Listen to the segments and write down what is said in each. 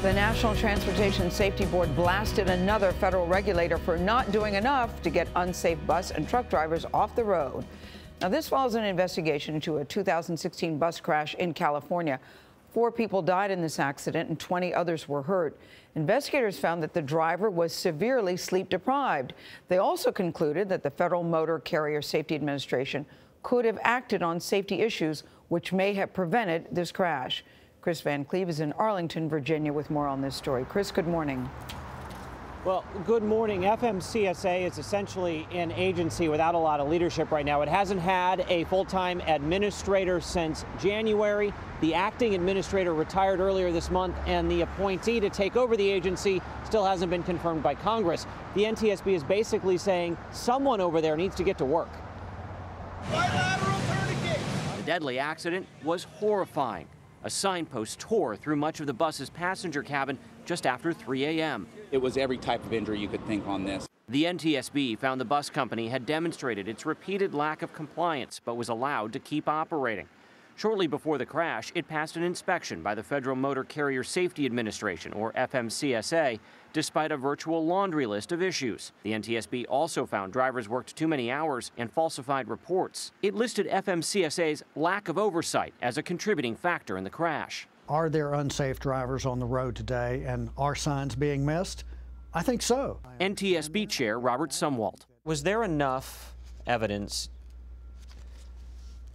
The National Transportation Safety Board blasted another federal regulator for not doing enough to get unsafe bus and truck drivers off the road. Now, this follows an investigation into a 2016 bus crash in California. 4 people died in this accident and 20 others were hurt. Investigators found that the driver was severely sleep deprived. They also concluded that the Federal Motor Carrier Safety Administration could have acted on safety issues, which may have prevented this crash. Kris Van Cleave is in Arlington, Virginia, with more on this story. Kris, good morning. Well, good morning. FMCSA is essentially an agency without a lot of leadership right now. It hasn't had a full-time administrator since January. The acting administrator retired earlier this month, and the appointee to take over the agency still hasn't been confirmed by Congress. The NTSB is basically saying someone over there needs to get to work. The deadly accident was horrifying. A signpost tore through much of the bus's passenger cabin just after 3 a.m. It was every type of injury you could think on this. The NTSB found the bus company had demonstrated its repeated lack of compliance, but was allowed to keep operating. Shortly before the crash, it passed an inspection by the Federal Motor Carrier Safety Administration, or FMCSA, despite a virtual laundry list of issues. The NTSB also found drivers worked too many hours and falsified reports. It listed FMCSA's lack of oversight as a contributing factor in the crash. Are there unsafe drivers on the road today, and are signs being missed? I think so. NTSB Chair Robert Sumwalt. Was there enough evidence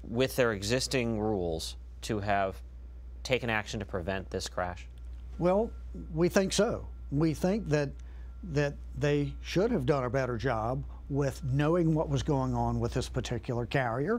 with their existing rules to have taken action to prevent this crash? Well, we think so. We think that they should have done a better job with knowing what was going on with this particular carrier.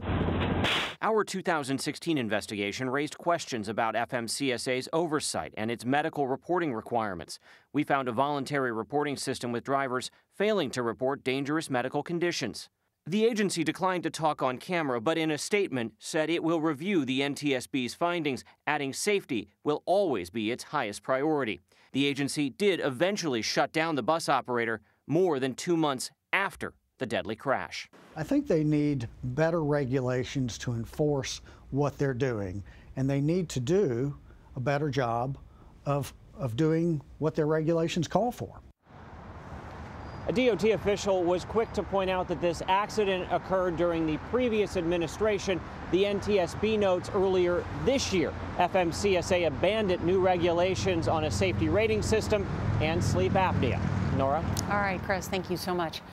Our 2016 investigation raised questions about FMCSA's oversight and its medical reporting requirements. We found a voluntary reporting system with drivers failing to report dangerous medical conditions. The agency declined to talk on camera, but in a statement said it will review the NTSB's findings, adding safety will always be its highest priority. The agency did eventually shut down the bus operator more than 2 months after the deadly crash. I think they need better regulations to enforce what they're doing, and they need to do a better job of doing what their regulations call for. A DOT official was quick to point out that this accident occurred during the previous administration. The NTSB notes earlier this year, FMCSA abandoned new regulations on a safety rating system and sleep apnea. Norah? All right, Kris, thank you so much.